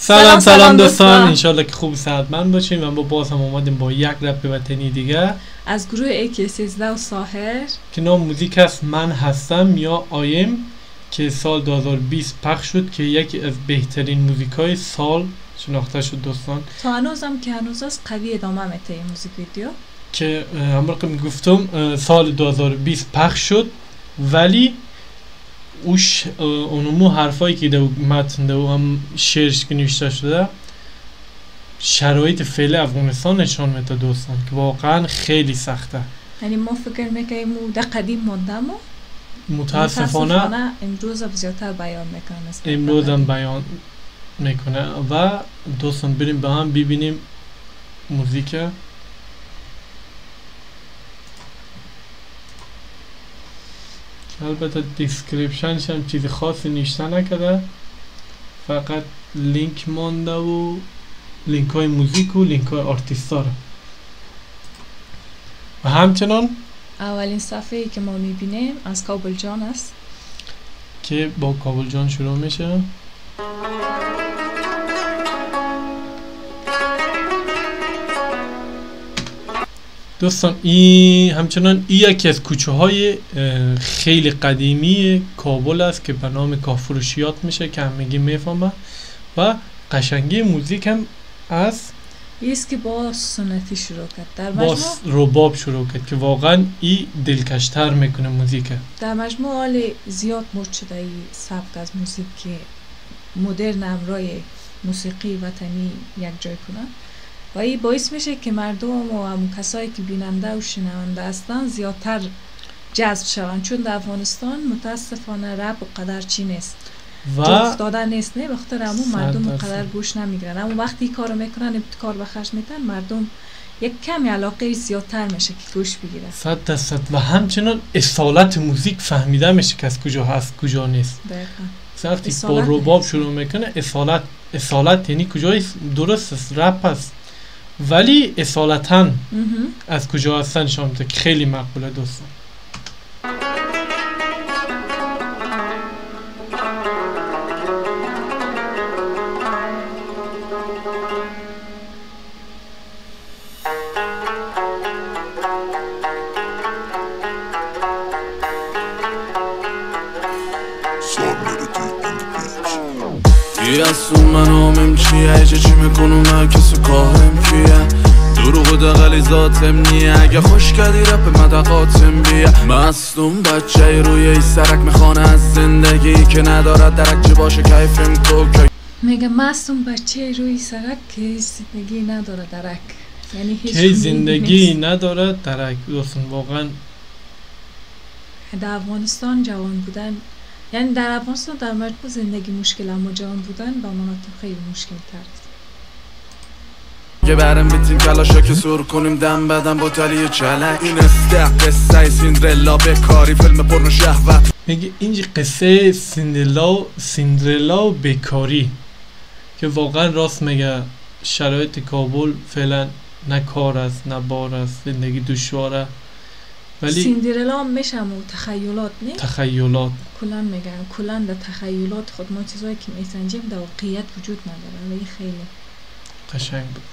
سلام دوستان، انشالله که خوب صحتمند باشین و ما باز هم اومدیم با یک رپ وطنی دیگه از گروه AK13 و ساحر که نام موزیک است من هستم یا آیم که سال 2020 پخش شد که یکی از بهترین موزیکای سال شناخته شد دوستان. تا هنوزم که هنوز است قوی ادامه میده این موزیک ویدیو که همراه که میگفتم سال 2020 پخش شد ولی اوش اونمو حرفایی که دو متن دو هم شعرش که نوشته شده شرایط فعلی افغانستان نشان میده دوستان که واقعا خیلی سخته. یعنی ما فکر میکنیم موده قدیم موندم و متاسفانه امروز هم زیادتر بیان میکنه، امروز هم بیان میکنه و دوستان بریم به هم ببینیم موزیک. البته دیسکریپشنش هم چیز خاصی نوشته نکرده، فقط لینک مانده و لینک های موزیک و لینک های آرتیست ها و همچنان اولین صفحه ای که ما میبینیم از کابل جان است که با کابل جان شروع میشه. دوستان این همچنان یکی از کوچه های خیلی قدیمی کابل است که به نام کافروشیات میشه که همگی میفهمه و قشنگی موزیک هم از ایست که با سنتی شروع کرد، در با رباب شروع کرد که واقعا این دلکشتر میکنه موزیک. در مجموع حال زیاد مرد شده ای سبک از موزیک که مدرن همراه موسیقی وطنی یک جای کنن و این باعث میشه که مردم و همون کسایی که بیننده و شنونده هستن زیادتر جذب شوند، چون در افغانستان متاسفانه رپ و قدر چی نیست و افتاده نیست، نه بخاطر همون مردم و قدر گوش نمیگیرن، اما وقتی کارو میکنن ابتکار به خرج میدن مردم یک کمی علاقه زیادتر میشه که گوش بگیره 100% و همچنان اصالت موزیک فهمیده میشه که از کجا هست کجا نیست. وقتی با رباب شروع میکنه اصالت یعنی کجای درست است، رپ است ولی اصالتاً از کجا هستن شامته که خیلی مقبوله دوستان. یاسو منامم چیه چی میکنم کسی کارم کیه دروغ و دقلی ذاتم نیه اگه خوش کردی رپ مدقاتم بیه مستون بچه روی ای سرک میخوانه از زندگی که ندارد درک چه باشه کیفم کوک میگه مستون بچه روی سرک که زندگی نداره درک، یعنی هیچ زندگی نداره درک دوستان. واقعا در افغانستان جوان بودن، یعنی در افغانستان در مجموع زندگی مشکل اما جوان بودن با مناطق خیلی مشکل تر است. یه برم بیتیم کلاشا که سر کنیم دم بدم با تالی چلک این استق قصه سیندرلا به کاری فیلم پرنو شهوت. میگه اینجا قصه سیندرلا و بیکاری که واقعا راست میگه. شرایط کابل فعلا نه کار است نه بار است، زندگی دشواره ولی سیندرلا هم میشم و تخیلات نه؟ تخیلات کلان میگن کلان در تخیلات خود ما چیزایی که میسنجیم در واقعیت وجود نداره ولی خیلی قشنگ بود.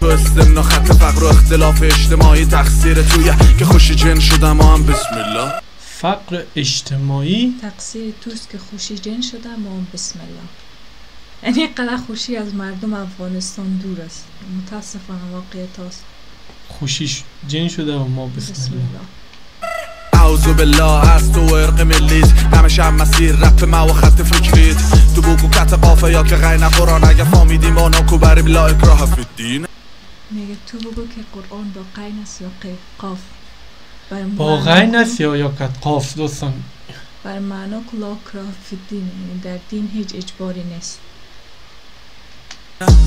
تو استمنا خط فقر و اختلاف اجتماعی تقصیر تویه که خوشی جن شدم هم بسم الله. فقر اجتماعی تقصیر توست که خوشی جن شدم هم بسم الله، یعنی قدر خوشی از مردم افغانستان دور است، متاسفانه واقعیت هست. خوشیش جن شده و ما بسم الله. اعوذ بالله از تو ارق ملیت همش هم مسیر رپ ما و خط فکریت تو بوگو کت قافه یا که غیر قرآن اگه فامیدیم آنا کو بریم لا اکراه فی الدین. میگه تو بگو که قرآن با قین است یا قاف، با غین است یا کت قاف دوستان، بر معنا که لا اکراه فی الدین، یعنی در دین هیچ اجباری نیست.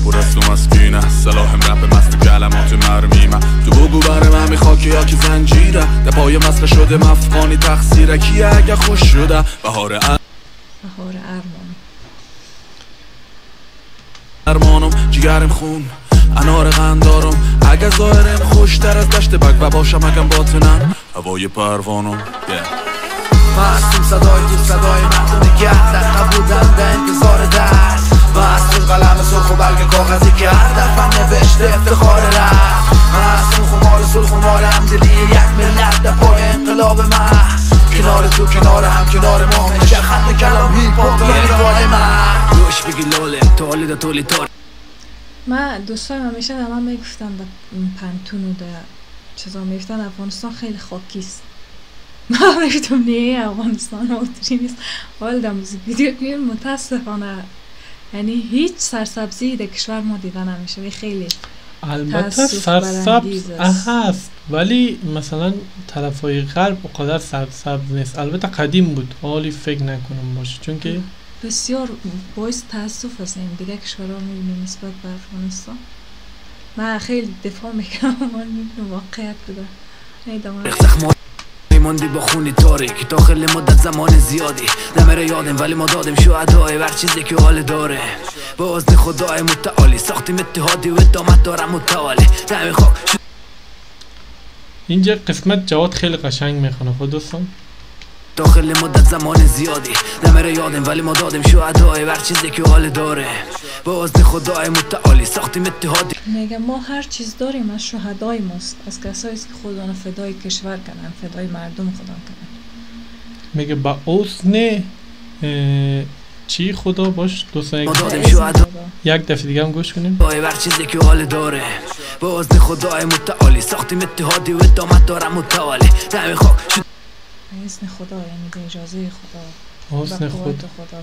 برستو مسکینه سلاحم رپ مست کلمات مرمیمه تو بگو بره من میخواکی یا که زنجیره در پای مسخه شده مفقانی تقصیره کیه اگه خوش شده بهار ارمانم جگرم خون انار غندارم اگه ظاهرم خوشتر از دشت بگ و باشم اگم باطنم هوای پروانم مستون صدای تو صدای من تو نگه در نبودن به انتظار درد مستون قلم خاره رفت معصوم خمار سل خمار همدلی یک ملت در پای انقلاب من کنار تو کنار هم کنار ما میشه ختم کلام هیپ هاپ روال من روش بگی لاله تولید تولی تار من دوستایم همیشه در من میگفتن در پنتون و در چیزا میگفتن افغانستان خیلی خاکیست. من میگفتم نه افغانستان آتری نیست. حال در موزیک ویدیو کلیم متاسفانه یعنی هیچ سرسبزی در کشور ما دیده نمیشه و خیلی البته سرسبز هست ولی مثلا طرفای غرب اونقدر سرسبز نیست. البته قدیم بود حالی فکر نکنم باشه چون که بسیار باعث تاسف است این دیگه کشورها میبینیم نسبت به افغانستان. من خیلی دفاع میکنم من میبینم واقعیت بوده نیدم میموندی با خونی تاریک داخل مدت زمان زیادی نمیره یادم ولی ما دادیم شهدای بر چیزی که حال داره با اذن خدای متعالی ساختیم اتحادی و ادامت دارم متوالی نمیخوام اینجا قسمت جواد خیلی قشنگ میخونه خود دوستان داخل مدت زمان زیادی نمیره یادم ولی ما دادیم شهدای بر چیزی که حال داره با اذن خدای متعالی ساختیم اتحادی میگه ما هر چیز داریم از شهدای ماست از کسایی که خودشون فدای کشور کردن فدای مردم خودشون کردن. میگه با اذن چی خدا باش دوستان یک دفعه دیگه هم گوش کنیم بر چیزی که حال داره با اذن خدای متعالی ساختیم اتحادی و ادامت دارم متوالی نمیخوام اذن خدا یعنی به اجازه خدا اذن خدا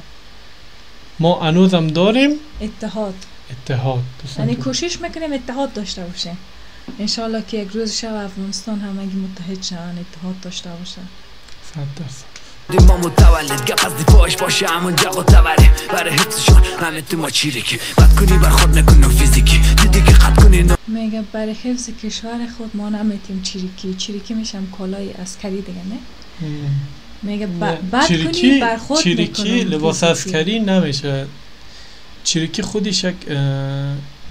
ما هنوزم داریم اتحاد یعنی کوشش میکنیم اتحاد داشته باشیم انشالله که یک روز شب افغانستان همگی متحد شون اتحاد داشته باشن 100%. ما متولد گپ از دفاعش باشه همون جغ تبره برای حفظشون همه تو ما چیرکی بد کنی بر خود نکنو فیزیکی دیدی که قد کنی میگه برای حفظ کشور خود ما نمیتیم چیرکی میشم کالای عسکری دیگه نه میگه بد کنی بر خود چیرکی لباس عسکری نمیشه چیرکی خودش یک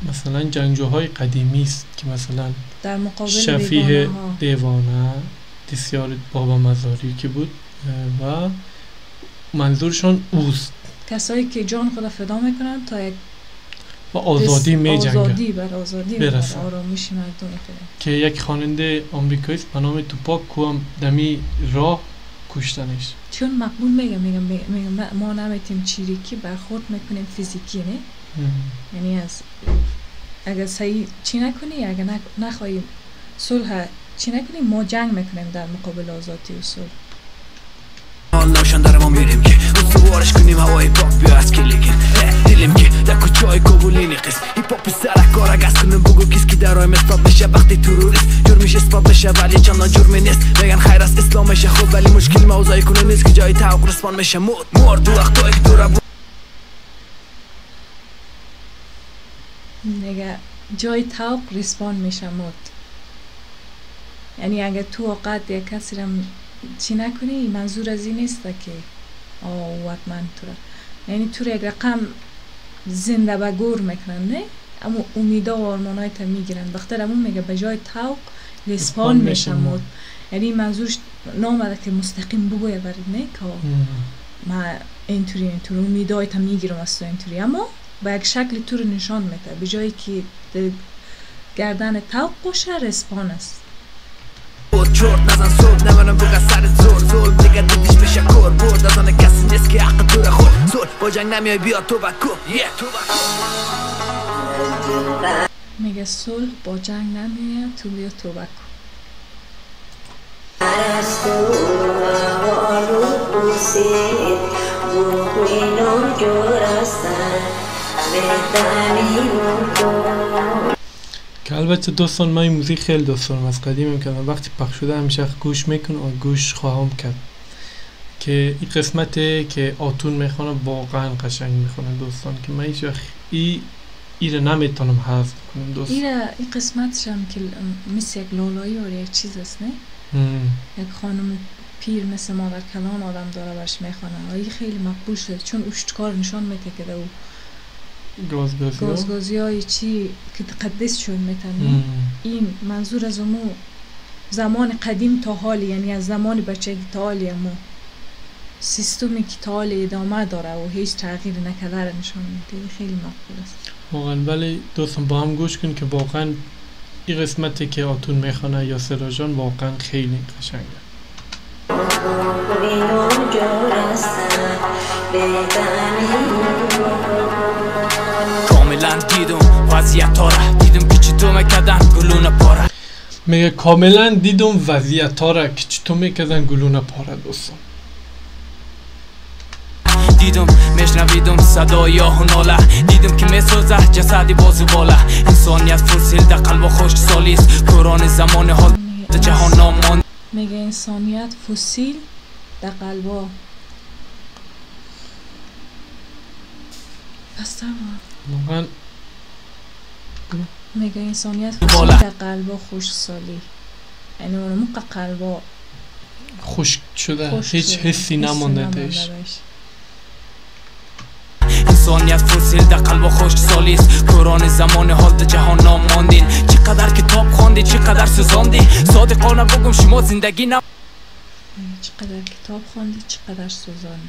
مثلا جنگجوهای قدیمی است که مثلا در مقابل شفیع دیوانه دستیار بابا مزاری که بود و منظورشون اوست کسایی که جان خود فدا میکنن تا یک و آزادی می جنگن آزادی برسن آرامش مردم خود که یک خواننده آمریکایی است به نام توپاک کو هم دمی راه کشتنش چون مقبول میگم ما نمیتیم چیرکی برخورد میکنیم فیزیکی نه یعنی از اگر صحیح چی نکنی اگر نخواهیم صلح چی نکنیم ما جنگ میکنیم در مقابل آزادی و صلح ناشان در ما میریم که سوارش کنیم هوای پاک بیا از کلیکن دیلیم که در کچای کابولینی قسم هیپ هاپ سرک کار اگه کنیم بگو کس که در رایم اثبات بشه وقتی تروریست جرمش اثبات بشه ولی چندان جرمی نیست میگن خیر است اسلامش خوب ولی مشکل موضوعی کنه نیست که جای توق رسپان میشه مرد تو وقتایی که دوره نگه جای توق رسپان میشه مرد یعنی اگه تو اوقات یک کسی را چی نکنی منظور از این نیست که وطمن تو را یعنی تو را یک رقم زنده به گور میکنن نه اما امیدا و آرمانای تا میگیرن بختر همون میگه به جای توق رسپان میشه مرد یعنی منظورش نامده که مستقیم بگویه برد نه که ما اینطوری امیدای تا میگیرم از تو اینطوری اما با یک شکل تو رو نشان میده به جایی که گردن توق باشه رسپان است چورت نزن صبح نمانم بگه سرت زور دیگه دیدیش بشه کور برد از آن کسی نیست که حق تو رو خور زور با جنگ نمیای بیا تو بکو میگه صلح با جنگ نمیای تو بیا تو بکو که البته دوستان من این موزیک خیلی دوست دارم از قدیم میکنم وقتی پخش شده همیشه گوش میکنم و گوش خواهم کرد که این قسمته که آتون میخونه واقعا قشنگ میخونه دوستان که من هیچ وقت ایره نمیتونم حذف کنم دوست این قسمتش هم که مثل یک لولایی و یک چیز است نه یک خانم پیر مثل مادر کلان آدم داره برش میخونه و این خیلی مقبول شده چون اشتکار نشان میده که او گازگازی های چی که تقدس شون میتن این منظور از امو زمان قدیم تا حالی یعنی از زمان بچگی تا حالی امو سیستمی که تا حالی ادامه داره و هیچ تغییر نکرده نشان میده خیلی مقبول است واقعا. ولی دوستان با هم گوش کن که واقعا این قسمتی که آتون میخونه یا سراجان واقعا خیلی قشنگه. کاملا دیدم وضعیت ها را، دیدم که چطور میکردن گلونه پاره. میگه کاملا دیدم وضعیت ها را که چطور میکردن گلونه پاره. دوستان دیدم میشنویدم صدای آه و ناله، دیدم که میسوزه جسدی بازو بالا. انسانیت فسیل در قلب خشک سالیست، کوران زمان حال جهان نامان. میگه انسانیت فسیل در قلبا. پس تمام. واقعا میگه انسانیت فسیل در قلبا خشک سالی، یعنی اونمو قلبا خشک شده، هیچ حسی نمانده تش. انسانیت فسیل در قلب خشک سالیست، کوران زمان حال در جهان ناماندین. چقدر کتاب خواندی، چقدر سوزاندی، صادقانه بگم شما زندگی چقدر کتاب خواندی، چقدر سوزاندی.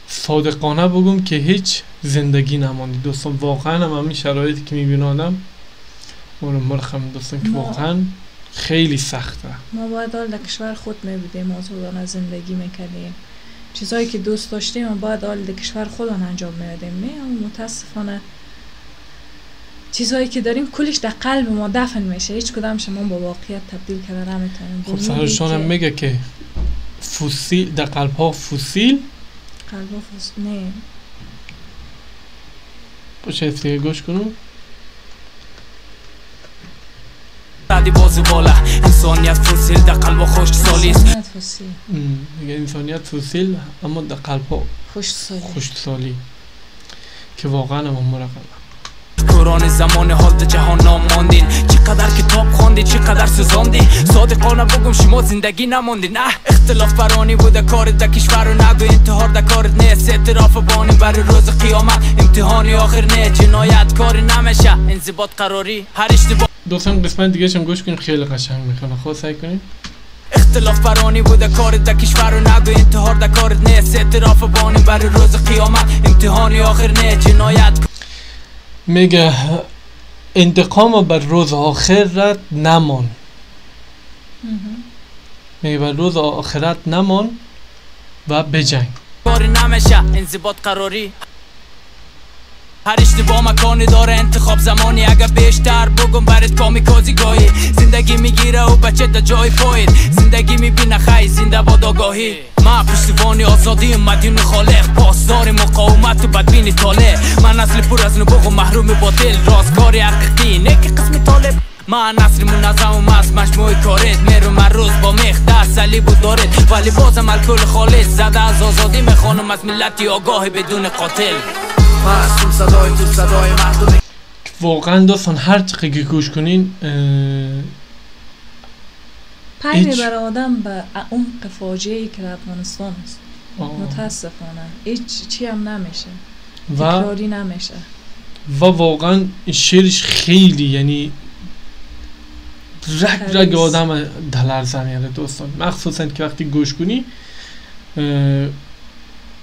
صادقانه بگم که هیچ زندگی نماندی. دوستان واقعا هم همین شرایطی که میبینه آدم مرخم دوستان که واقعا خیلی سخته. ما باید حال در کشور خود میبودیم، آزادانه زندگی میکردیم، چیزایی که دوست داشتیم و باید حال در کشور خودمون انجام میدادیم. نه متاسفانه چیزایی که داریم کلش در قلب ما دفن میشه، هیچ کدامش ما با واقعیت تبدیل کردن نمیتونیم. خب سرشان هم میگه که فسیل در قلب ها فسیل نه باشه استیگه گوش کنم. بعدی بازو بالا، انسانیت فسیل در قلب خشک سالیست. میگه انسانیت فسیل اما در قلب ها خشک سالی که واقعا هم مرقبه. کوران زمان حال در جهان ناماندین. چقدر کتاب خواندی، چقدر سوزاندی، صادقانه بگم شما زندگی نماندین. نه اختلاف برانی بوده کارت در کشور و نگو انتحار در کارت نیست. اعتراف بانی برای روز قیامت، امتحانی آخر نه، جنایت کاری نمیشه، انضباط قراری هر اشتباه. دوستان قسمت دیگه شم گوش کنیم، خیلی قشنگ میخونه، خود سعی کنیم. اختلاف برانی بوده کارت در کشور و نگو انتحار در کارت نیست. اعتراف بانی برای روز قیامت، امتحانی آخر نه، جنایت. میگه انتقام بر روز آخرت نمان. میگه بر روز آخرت نمان و بجنگ. کاری نمیشه، انضباط قراری هر اشتباه مکانی داره، انتخاب زمانی. اگه بیشتر بگم برات کامیکازی گاهی، زندگی میگیره و بچه در جای پایید. زندگی میبینه خی زنده باد آگاهی. ما پشتیبانی آزادی مدین خالق، پاسدار مقاومت و بدبینی طالع. من نسل پر از نبوغ و محروم باطل، رازکاری حقیقی نه که قسم طالب. من نسل منظم و مست مجموعی کارید، میرو من روز با میخ در صلیب و دارید. ولی بازم الکل خالص زده از آزادی، میخوانم از ملتی آگاه بدون قاتل. معصوم صدای تو صدای مردمی. واقعا دوستان هر چقدر که گوش کنین پیمی برای آدم به عمق فاجعه‌ای که در افغانستان است. متاسفانه هیچ چی هم نمیشه، تکراری نمیشه و واقعا شعرش خیلی یعنی رگ آدم دلرزه میاره دوستان، مخصوصا که وقتی گوش کنی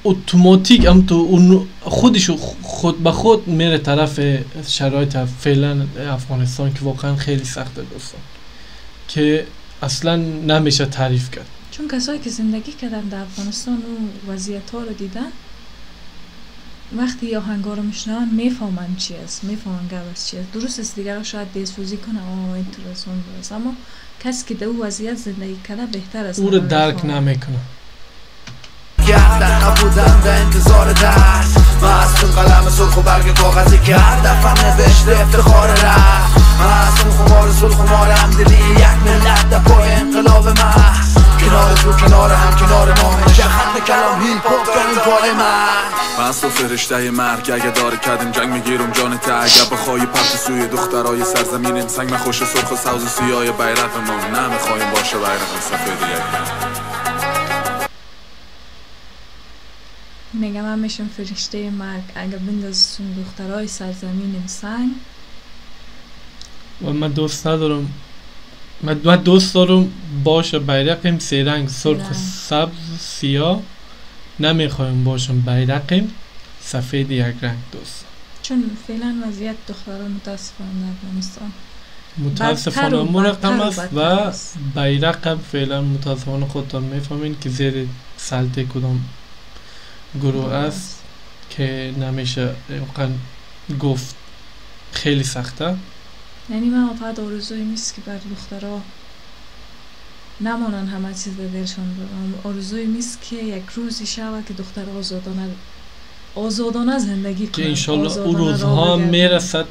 اتوماتیک هم تو اون خودشو خود به خود میره طرف شرایط فعلا افغانستان که واقعا خیلی سخته دوستان، که اصلا نمیشه تعریف کرد. چون کسایی که زندگی کردن در افغانستان و وضعیت ها رو دیدن، وقتی آهنگا رو میشنون میفهمن چی است، میفهمن گوز چی است. درست است دیگر شاید دلسوزی کنه اینطور است اون درست، اما کسی که در اون وضعیت زندگی کرده بهتر است، او رو درک نمیکنه. در بودم در انتظار درس، معصوم قلم سرخ و برگ کاغذی که هر دفعه نوشته افتخار رفت. معصوم خمار سرخ و مار همدلی یک ملت در پای انقلاب محض. کنار تو کنار هم کنار ما میشه ختم کلام هیپ هاپ کنیم پای من. تو فرشته مرگ اگه داره کردیم جنگ میگیرم جانت. اگه بخوای پرت سوی دخترای سرزمینیم سنگ من خوش سرخ و سوز و سیاه بیرقمون نمیخوایم باشه بیرق سفیدیه. میگم من میشم فرشته مرگ اگه بندازم دخترای سرزمینم سنگ. و من دوست ندارم، من دوست دارم باشه بیرقم سه رنگ سرخ سبز سیاه، نمیخوایم باشم بیرقم سفید یک رنگ دوست. چون فعلا وضعیت دختران متاسفانه در افغانستان متاسفانه مرقم است و بیرق هم فعلا متاسفانه خودتان میفهمین که زیر سلطه کدام گروه است که نمیشه گفت خیلی سخته. یعنی من فقط آرزوی نیست که بر دخترها نمانن همه چیز در دلشان برام. آرزوی نیست که یک روزی شود که دخترها آزادانه زندگی کنن که انشالله او روزها میرسد،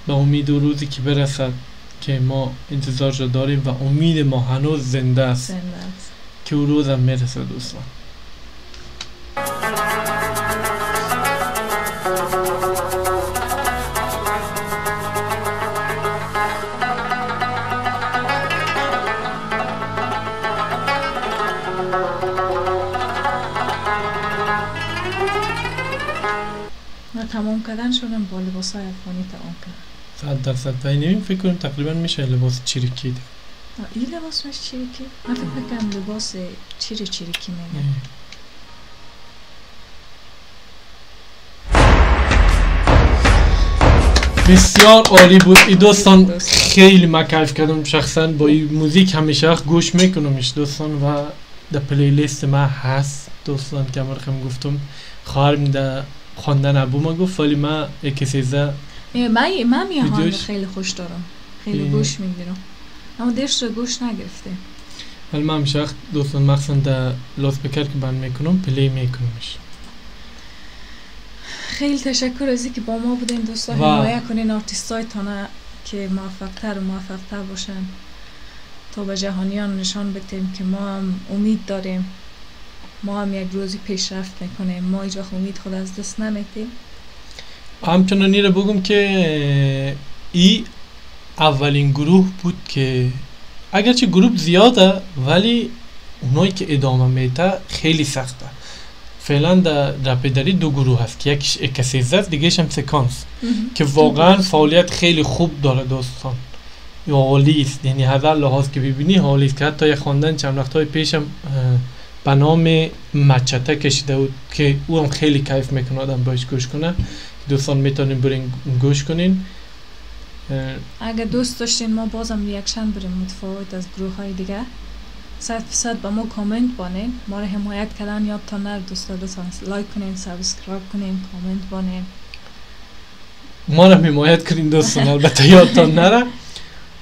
به امید او روزی که برسد که ما انتظار را داریم و امید ما هنوز زنده است که او روز هم میرسد دوستان. تمام کردن شدم با لباس های افغانی تمام کردم 100% و اینیم فکر کنم تقریبا میشه لباس چریکی ده. این لباس میشه چریکی؟ من فکر کنم لباس چریکی میگم. بسیار عالی بود این دوستان، خیلی من کیف کردم شخصا با این موزیک، همیشه گوش میکنمش دوستان و در پلیلیست من هست دوستان که امرخم گفتم خواهرم در خواندن ابو ما گفت ولی من کسیزه من میهان خیلی خوش دارم، خیلی گوش میگیرم اما درش رو گوش نگرفته. ولی من همیشه دوستان مخصوصا در لاسپیکر که بند میکنم پلی میکنمش. خیلی تشکر از اینکه با ما بودین دوستان، حمایت کنین آرتیستای تانه که موفق‌تر باشن تا به جهانیان نشان بدیم که ما هم امید داریم، ما هم یک روزی پیشرفت میکنیم، ما هیچ وقت امید خود از دست نمیدیم. همچنان نیره بگم که ای اولین گروه بود که اگرچه گروه زیاده ولی اونایی که ادامه میده خیلی سخته. فعلا در رپیدری دو گروه هست که یکیش اکسیزه دیگهش هم سکانس که واقعا فعالیت خیلی خوب داره دوستان، عالی است. یعنی هر لحاظ که ببینی عالی است که حتی یک خواندن چند وقت‌های پیشم به نام مچته کشیده بود که او هم خیلی کیف میکنه آدم باش گوش کنه. دوستان میتونین برین گوش کنین. اگه دوست داشتین ما بازم ریاکشن بریم متفاوت از گروه های دیگه 100% با ما کامنت بانین، ما رو حمایت کردن یادتان نره دوستان، لایک کنین، سابسکرایب کنین، کامنت بانین، ما رو حمایت کنین دوستان البته یادتان نره.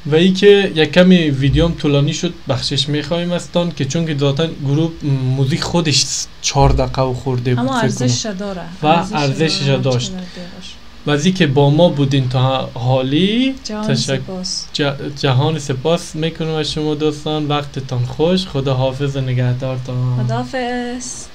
و ای که یک کمی ویدیوم طولانی شد بخشش میخوایم استان که چون که ذاتاً گروه موزیک خودش 4 دقیقه و خورده بود اما ارزش داره و ارزشش داشت. و از که با ما بودین تا حالی جهان سپاس میکنم از شما دوستان، وقتتان خوش، خدا حافظ و نگهدارتان. خدا حافظ.